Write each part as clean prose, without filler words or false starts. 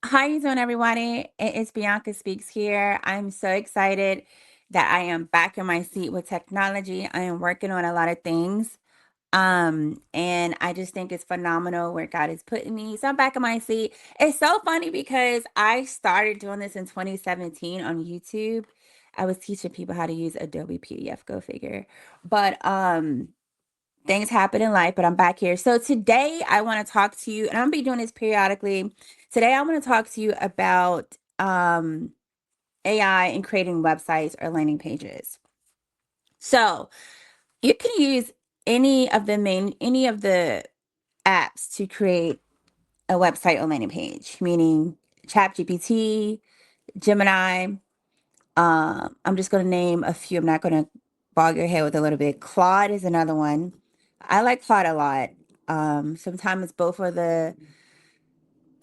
How you doing, everybody? It's Bianca Speaks here. I'm so excited that I am back in my seat with technology. I am working on a lot of things. And I just think it's phenomenal where God is putting me. So I'm back in my seat. It's so funny because I started doing this in 2017 on YouTube. I was teaching people how to use Adobe PDF, go figure. But things happen in life, but I'm back here. So today I want to talk to you, and I'm gonna be doing this periodically. Today I want to talk to you about AI and creating websites or landing pages. So you can use any of the apps to create a website or landing page, meaning ChatGPT, Gemini. I'm just going to name a few. I'm not going to bog your head with a little bit. Claude is another one. I like Claude a lot. Sometimes both of the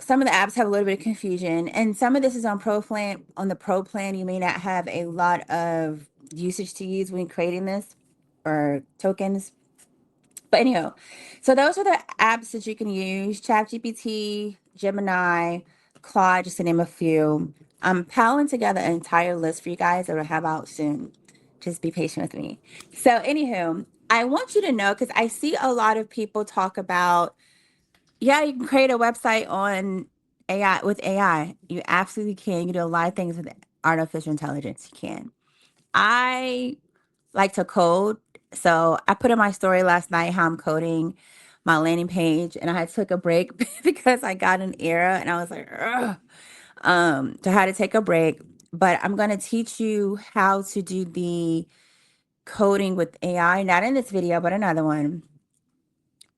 some of the apps have a little bit of confusion, and some of this is on pro plan. On the pro plan, you may not have a lot of usage to use when creating this or tokens. But anyhow, so those are the apps that you can use: ChatGPT, Gemini, Claude, just to name a few. I'm piling together an entire list for you guys that will have out soon. Just be patient with me. So, anywho, I want you to know because I see a lot of people talk about, yeah, you can create a website on AI with AI. You absolutely can. You can do a lot of things with artificial intelligence. You can. I like to code. So I put in my story last night how I'm coding my landing page, and I took a break because I got an error, and I was like, ugh, to how to take a break. But I'm gonna teach you how to do the coding with AI, not in this video, but another one.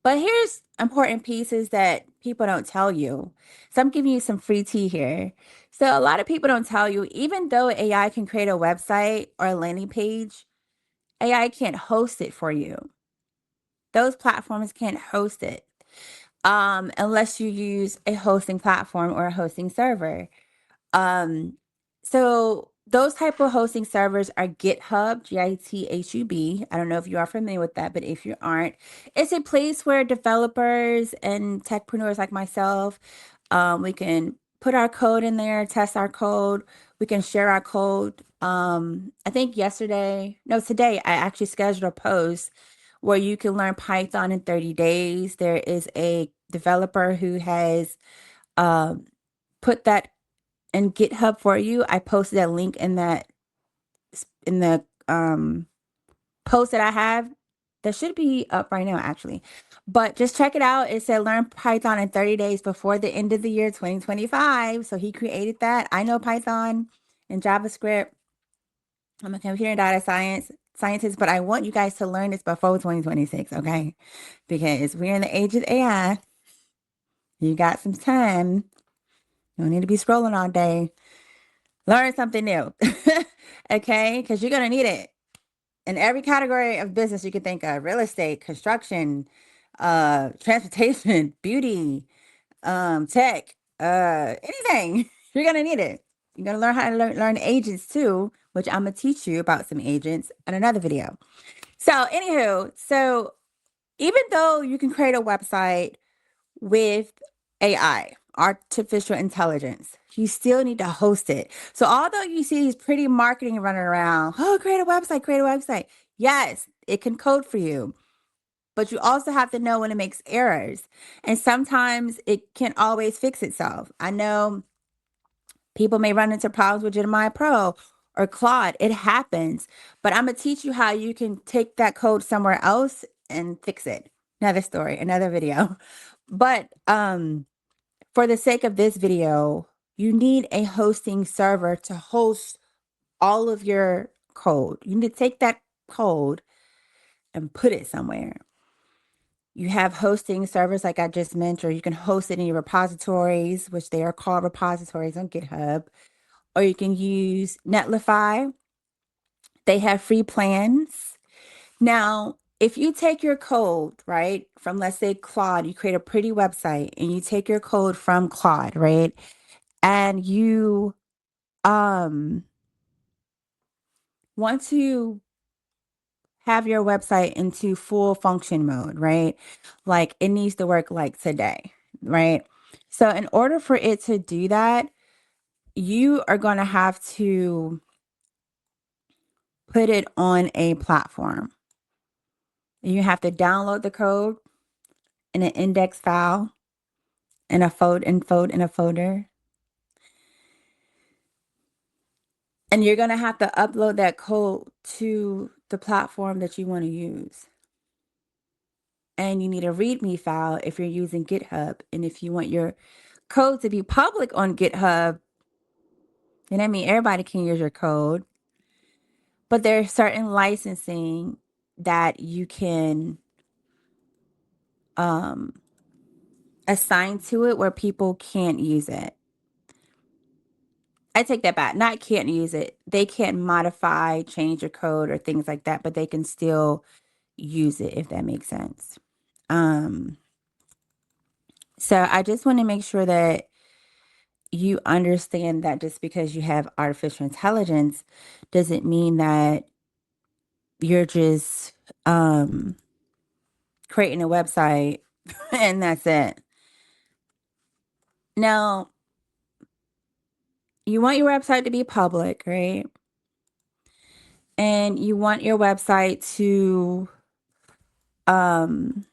But here's important pieces that people don't tell you. So I'm giving you some free tea here. So a lot of people don't tell you, even though AI can create a website or a landing page, AI can't host it for you. Those platforms can't host it unless you use a hosting platform or a hosting server. Um, so those type of hosting servers are GitHub, GITHUB. I don't know if you are familiar with that, but if you aren't, it's a place where developers and techpreneurs like myself, we can put our code in there, test our code. We can share our code. I think today, I actually scheduled a post where you can learn Python in 30 days. There is a developer who has um, put that in GitHub for you. I posted a link in the post that I have. That should be up right now, actually. But just check it out. It said learn Python in 30 days before the end of the year 2025. So he created that. I know Python and JavaScript. I'm a computer and data scientist, but I want you guys to learn this before 2026, okay? Because we're in the age of AI. You got some time. You don't need to be scrolling all day. Learn something new. Okay? Because you're going to need it in every category of business you can think of: real estate, construction, transportation, beauty, tech, anything. You're going to need it. You're going to learn how to learn agents too, which I'm going to teach you about some agents in another video. So, anywho, so even though you can create a website with AI, artificial intelligence, you still need to host it. So although you see these pretty marketing running around, oh, create a website, create a website. Yes, it can code for you, but you also have to know when it makes errors. And sometimes it can't always fix itself. I know people may run into problems with Gemini Pro or Claude. It happens. But I'm going to teach you how you can take that code somewhere else and fix it. Another story, another video. But for the sake of this video, you need a hosting server to host all of your code. You need to take that code and put it somewhere. You have hosting servers like I just mentioned, or you can host it in your repositories, which they are called repositories on GitHub, or you can use Netlify. They have free plans. Now, if you take your code, right, from let's say Claude, you create a pretty website and you take your code from Claude, right? And you um want to have your website into full function mode, right? Like it needs to work like today, right? So in order for it to do that, you are going to have to put it on a platform. You have to download the code in an index file in a folder. And you're going to have to upload that code to the platform that you want to use. And you need a README file if you're using GitHub. And if you want your code to be public on GitHub, then I mean everybody can use your code. But there's certain licensing that you can assign to it where people can't use it. I take that back. Not can't use it. They can't modify, change your code or things like that, but they can still use it if that makes sense. Um, so I just want to make sure that you understand that just because you have artificial intelligence doesn't mean that you're just creating a website and that's it. Now, you want your website to be public, right? And you want your website to um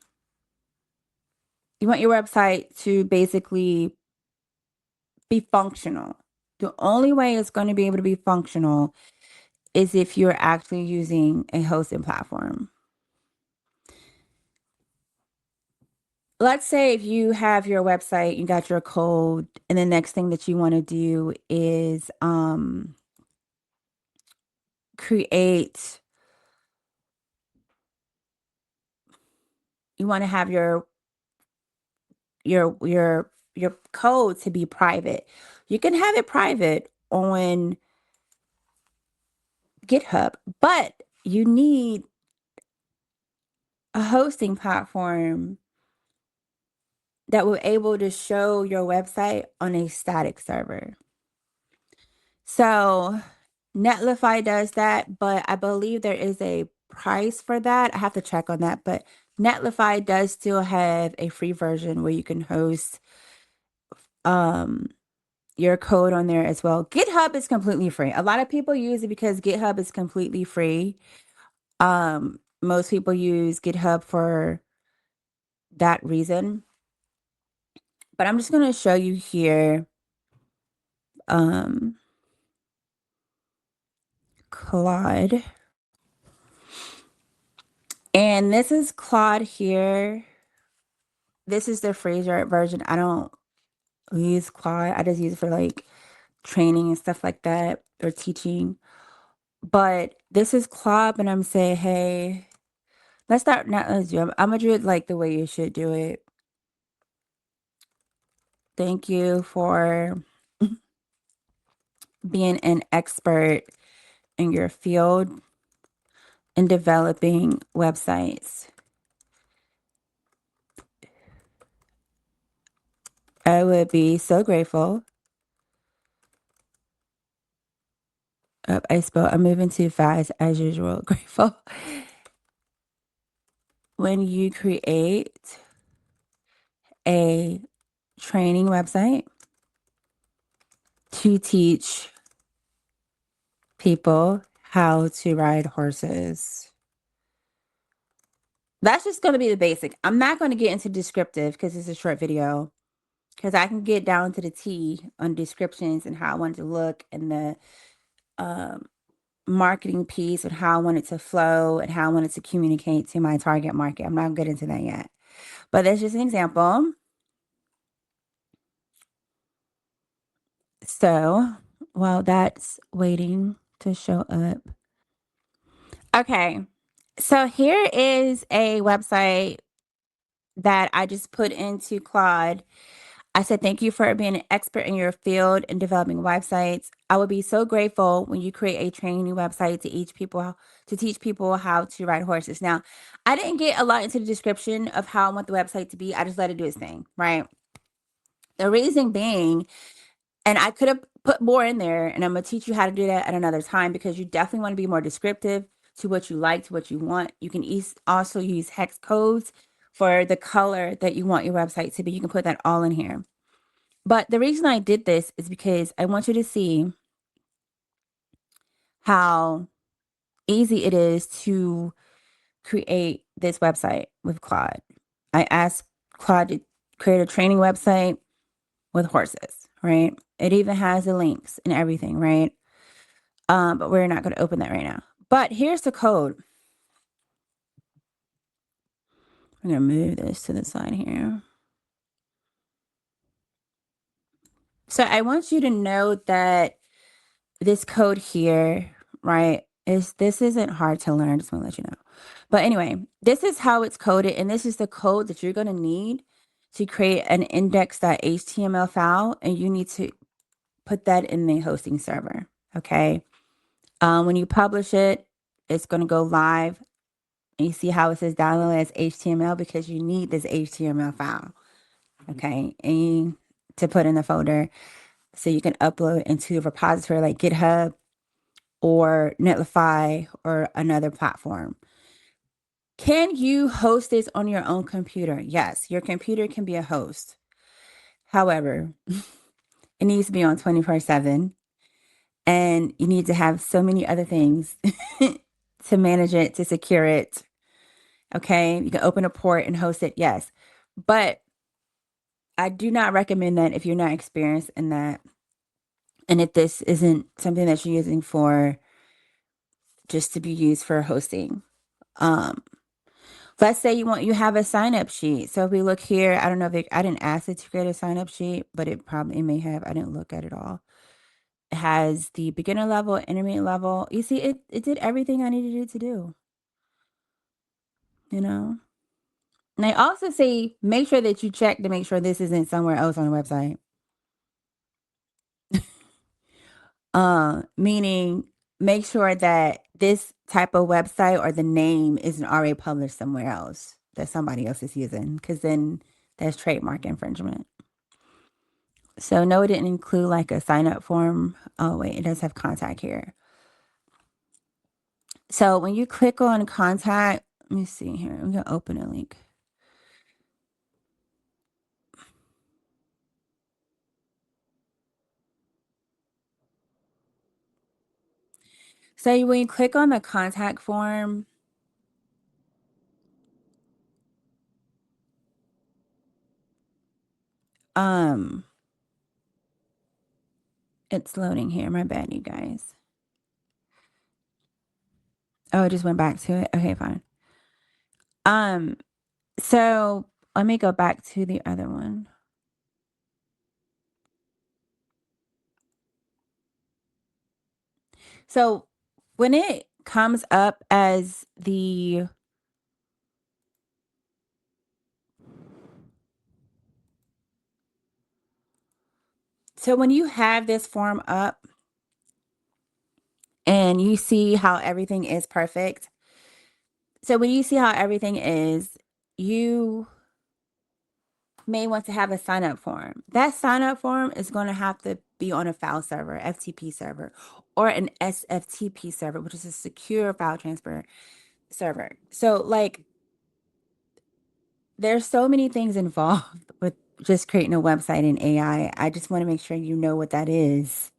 basically be functional. The only way it's going to be able to be functional is if you're actually using a hosting platform. Let's say if you have your website, you got your code, and the next thing that you want to do is create you want to have your code to be private. You can have it private on GitHub, but you need a hosting platform that will able to show your website on a static server. So Netlify does that, but I believe there is a price for that. I have to check on that, but Netlify does still have a free version where you can host um your code on there as well. GitHub is completely free. A lot of people use it because GitHub is completely free. Most people use GitHub for that reason. But I'm just going to show you here um Claude. And this is Claude here. This is the Fraser version. I don't use Claude. I just use it for like training and stuff like that or teaching. But this is Claude, and I'm saying, hey, let's do it. I'm gonna do it like the way you should do it. Thank you for being an expert in your field and developing websites. I would be so grateful. I'm moving too fast as usual. Grateful when you create a training website to teach people how to ride horses. That's just going to be the basic. I'm not going to get into descriptive because it's a short video. Because I can get down to the T on descriptions and how I want it to look and the um, marketing piece and how I want it to flow and how I want it to communicate to my target market. I'm not going to get into that yet. But that's just an example. So while that's waiting to show up. Okay. So here is a website that I just put into Claude. I said, thank you for being an expert in your field and developing websites. I would be so grateful when you create a training website to teach people how to ride horses. Now, I didn't get a lot into the description of how I want the website to be. I just let it do its thing, right? The reason being, and I could have put more in there, and I'm gonna teach you how to do that at another time because you definitely want to be more descriptive to what you like, to what you want. You can also use hex codes for the color that you want your website to be. You can put that all in here. But the reason I did this is because I want you to see how easy it is to create this website with Claude. I asked Claude to create a training website with horses, right? It even has the links and everything, right? But we're not going to open that right now. But here's the code. I'm going to move this to the side here. So I want you to know that this code here, right, this isn't hard to learn. Just want to let you know. But anyway, this is how it's coded, and this is the code that you're going to need to create an index.html file, and you need to put that in the hosting server. Okay. When you publish it, it's going to go live. And you see how it says download as HTML because you need this HTML file. Okay. And to put in the folder so you can upload into a repository like GitHub or Netlify or another platform. Can you host this on your own computer? Yes, your computer can be a host. However, it needs to be on 24/7 and you need to have so many other things to manage it, to secure it. Okay, you can open a port and host it, yes. But I do not recommend that if you're not experienced in that and if this isn't something that you're using for just to be used for hosting. Um, let's say you have a sign up sheet. So if we look here, I don't know if I didn't ask it to create a sign up sheet, but it may have. I didn't look at it all. It has the beginner level, intermediate level. You see, it did everything I needed it to do, you know? And I also say make sure that you check to make sure this isn't somewhere else on the website. Meaning make sure that this type of website or the name isn't already published somewhere else that somebody else is using, because then that's trademark infringement. So no, it didn't include like a sign up form. Oh wait, it does have contact here. So when you click on contact, let me see here. I'm gonna open a link. So when you click on the contact form, um, it's loading here. My bad, you guys. Oh, it just went back to it. Okay, fine. Um, so let me go back to the other one. So when it comes up as so when you have this form up and you see how everything is perfect. So when you see how everything is, you may want to have a sign up form. That sign up form is going to have to be on a file server, FTP server, or an SFTP server, which is a secure file transfer server. So, like, there's so many things involved with just creating a website in AI. I just want to make sure you know what that is.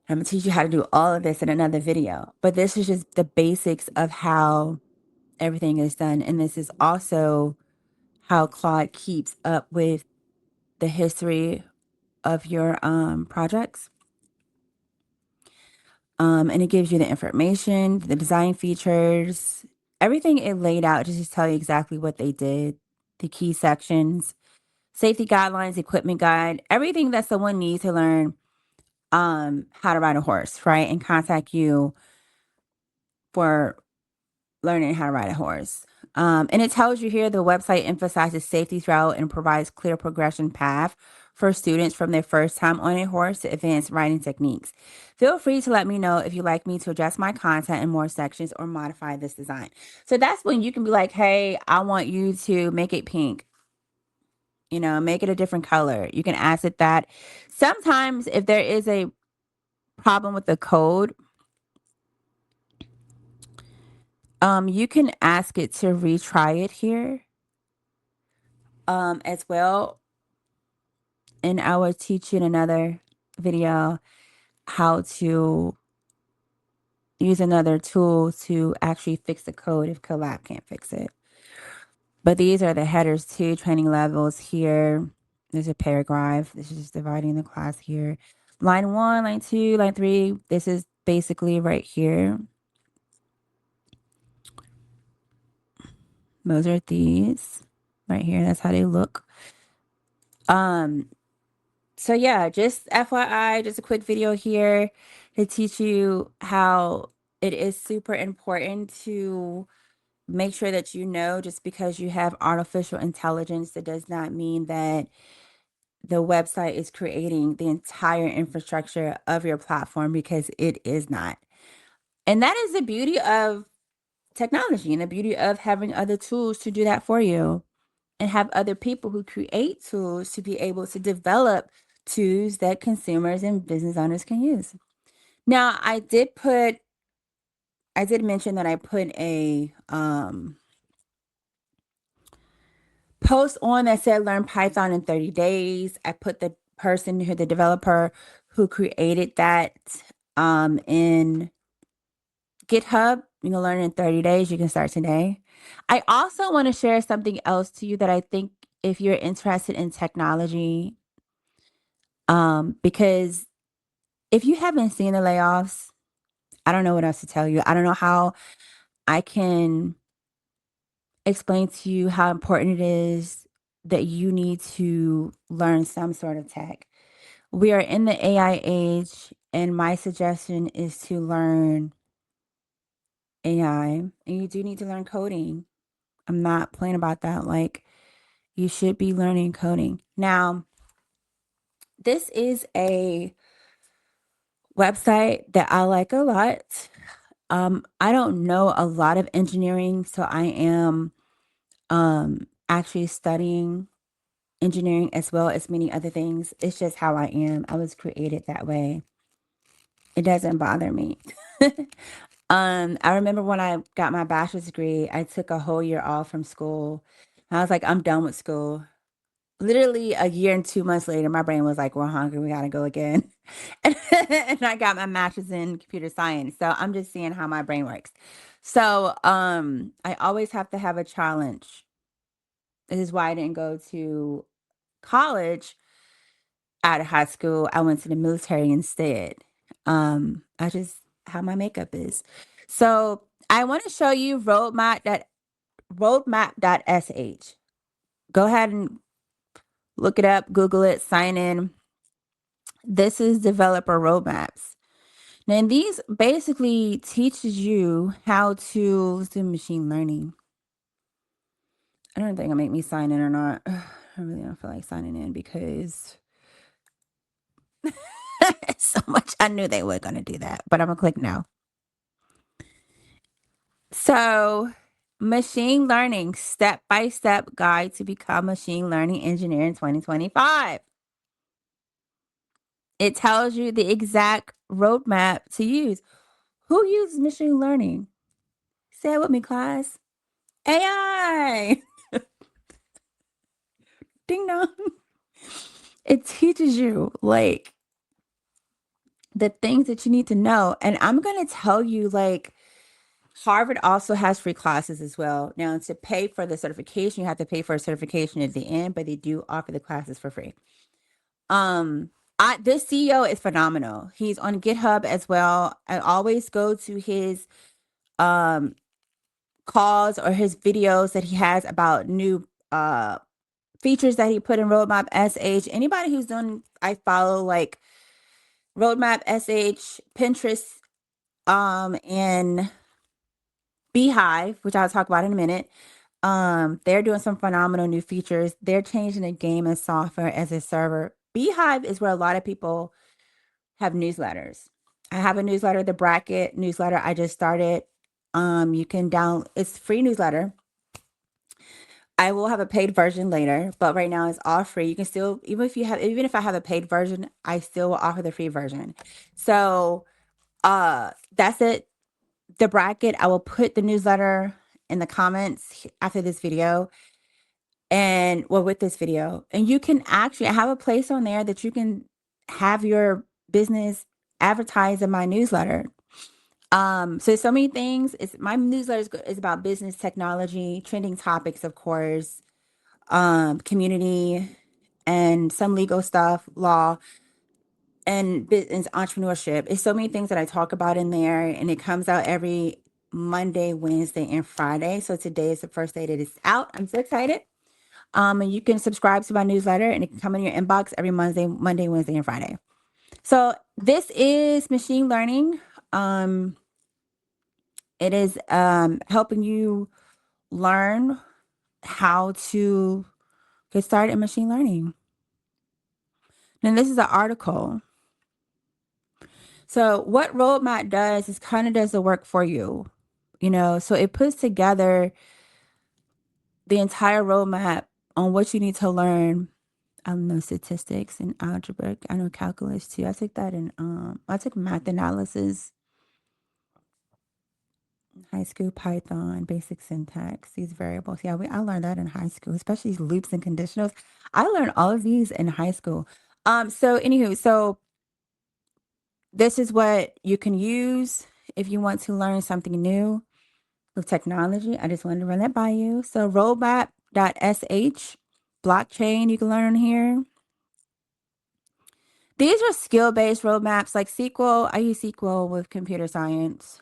I'm going to teach you how to do all of this in another video, but this is just the basics of how everything is done. And this is also how Claude keeps up with the history of your projects. And it gives you the information, the design features, everything it laid out just to tell you exactly what they did, the key sections, safety guidelines, equipment guide, everything that someone needs to learn how to ride a horse, right? And contact you for learning how to ride a horse. And it tells you here the website emphasizes safety throughout and provides clear progression path for students from their first time on a horse to advanced riding techniques. Feel free to let me know if you'd like me to adjust my content in more sections or modify this design. So that's when you can be like, hey, I want you to make it pink. You know, make it a different color. You can ask it that. Sometimes if there is a problem with the code, you can ask it to retry it here as well. and I will teach you in another video how to use another tool to actually fix the code if Colab can't fix it. But these are the headers too, training levels here. There's a paragraph. This is just dividing the class here. Line 1, line 2, line 3. This is basically right here. Those are these right here. That's how they look. So yeah, just FYI, just a quick video here to teach you how it is super important to make sure that you know, just because you have artificial intelligence, that does not mean that the website is creating the entire infrastructure of your platform, because it is not. And that is the beauty of technology and the beauty of having other tools to do that for you, and have other people who create tools to be able to develop tools that consumers and business owners can use. Now, I did mention that I put a post on that said learn Python in 30 days. I put the the developer who created that in GitHub. You can learn in 30 days. You can start today. I also want to share something else to you that I think, if you're interested in technology, because if you haven't seen the layoffs, I don't know what else to tell you. I don't know how I can explain to you how important it is that you need to learn some sort of tech. We are in the AI age, and my suggestion is to learn AI, and you do need to learn coding. I'm not playing about that. Like, you should be learning coding. Now, this is a website that I like a lot. I don't know a lot of engineering, so I am actually studying engineering as well as many other things. It's just how I am. I was created that way. It doesn't bother me. I remember when I got my bachelor's degree, I took a whole year off from school. I was like, I'm done with school. Literally a year and 2 months later, my brain was like, we're hungry, we gotta go again. And I got my master's in computer science. So I'm just seeing how my brain works. So I always have to have a challenge. This is why I didn't go to college out of high school. I went to the military instead. I just how my makeup is. So I want to show you roadmap.sh. Go ahead and look it up, Google it, sign in. This is developer roadmaps. Now, these basically teaches you how to let's do machine learning. I don't think it'll make me sign in or not. I really don't feel like signing in because so much. I knew they were going to do that, but I'm going to click no. So, machine learning step by step guide to become machine learning engineer in 2025. It tells you the exact roadmap to use. Who uses machine learning? Say it with me, class. AI. Ding dong. It teaches you like the things that you need to know. And I'm going to tell you, like, Harvard also has free classes as well. Now, to pay for the certification, you have to pay for a certification at the end, but they do offer the classes for free. This CEO is phenomenal. He's on GitHub as well. I always go to his calls or his videos that he has about new features that he put in Roadmap SH. Anybody who's doing, I follow, like Roadmap SH, Pinterest, and Beehive, which I'll talk about in a minute. They're doing some phenomenal new features. They're changing the game of software as a server. Beehive is where a lot of people have newsletters. I have a newsletter, the Bracket newsletter I just started. You can it's free newsletter. I will have a paid version later, but right now it's all free. You can still, even if I have a paid version, I still will offer the free version. So that's it. The Bracket, I will put the newsletter in the comments after this video. and well, with this video, and you can actually I have a place on there that you can have your business advertise in my newsletter. So many things. It's my newsletter is about business, technology, trending topics, of course, community, and some legal stuff, law, and business entrepreneurship. It's so many things that I talk about in there, and it comes out every Monday, Wednesday, and Friday. So today is the first day that it's out. I'm so excited. And you can subscribe to my newsletter, and it can come in your inbox every Monday, Wednesday, and Friday. So this is machine learning. Um, it is helping you learn how to get started in machine learning. Now, this is an article. So what roadmap does is kind of does the work for you, so it puts together the entire roadmap on what you need to learn. I know statistics and algebra. I know calculus too. I took that in I took math analysis, high school, Python, basic syntax, these variables. Yeah, I learned that in high school, especially these loops and conditionals. I learned all of these in high school. So anywho, so this is what you can use if you want to learn something new with technology. I just wanted to run that by you. So roadmap.sh, blockchain, you can learn on here. These are skill-based roadmaps like SQL. I use SQL with computer science.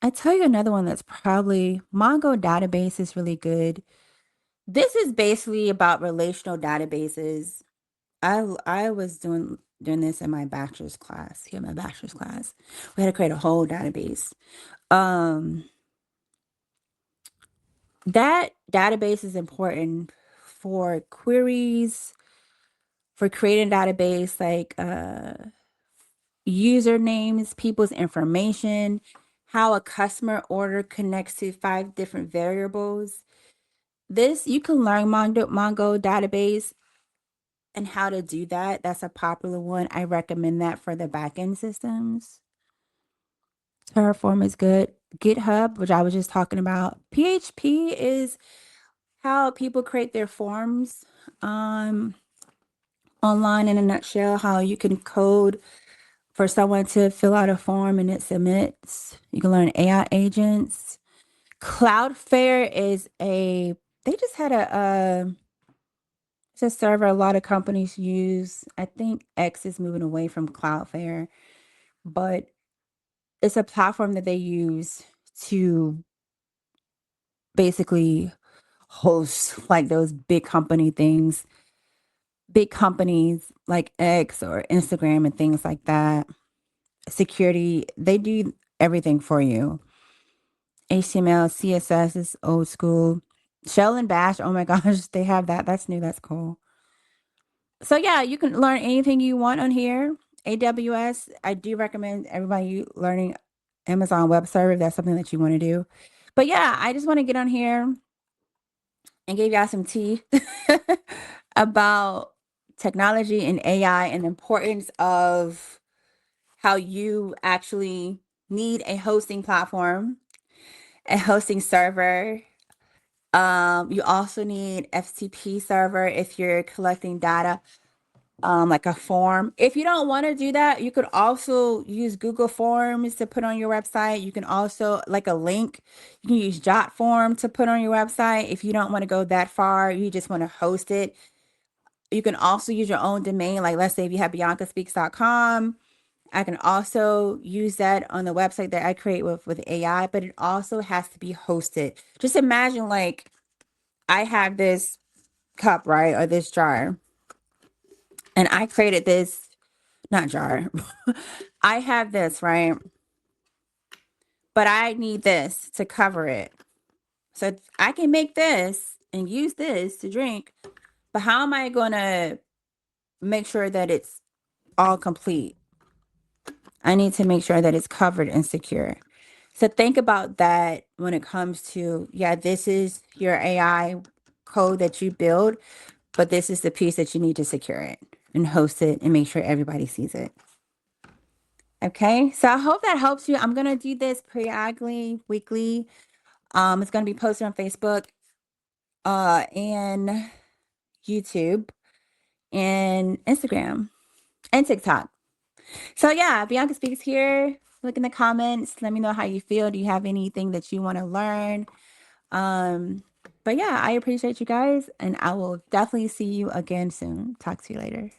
I tell you another one that's probably Mongo database is really good. This is basically about relational databases. I was doing this in my bachelor's class. Here, my bachelor's class, we had to create a whole database. Um, that database is important for queries, for creating a database like usernames, people's information, how a customer order connects to 5 different variables. This you can learn Mongo database and how to do that. That's a popular one. I recommend that for the backend systems. Terraform is good. GitHub, which I was just talking about. PHP is how people create their forms online in a nutshell, how you can code for someone to fill out a form and it submits. You can learn AI agents. Cloudflare they just had it's a server a lot of companies use. I think X is moving away from Cloudflare, but it's a platform that they use to basically host like those big companies like X or Instagram and things like that. Security, they do everything for you. HTML, CSS is old school. Shell and Bash, oh my gosh, they have that. That's new. That's cool. So yeah, you can learn anything you want on here. AWS, I do recommend everybody learning Amazon Web Server if that's something that you want to do. But yeah, I just want to get on here and give y'all some tea about technology and AI and the importance of how you actually need a hosting platform, a hosting server. You also need FTP server if you're collecting data, like a form. If you don't want to do that, you could also use Google Forms to put on your website. You can also, like a link, you can use JotForm to put on your website. If you don't want to go that far, you just want to host it. You can also use your own domain. Like let's say if you have biancaspeaks.com, I can also use that on the website that I create with AI, but it also has to be hosted. Just imagine like I have this cup, right? Or this jar. And I created this, not jar. I have this, right? But I need this to cover it. So I can make this and use this to drink, but how am I going to make sure that it's all complete? I need to make sure that it's covered and secure. So think about that when it comes to, yeah, this is your AI code that you build, but this is the piece that you need to secure it and host it and make sure everybody sees it. Okay, so I hope that helps you. I'm going to do this periodically, weekly. It's going to be posted on Facebook, and YouTube and Instagram and TikTok. So yeah, Bianca Speaks here. Look in the comments. Let me know how you feel. Do you have anything that you want to learn? Um, but yeah, I appreciate you guys, and I will definitely see you again soon. Talk to you later.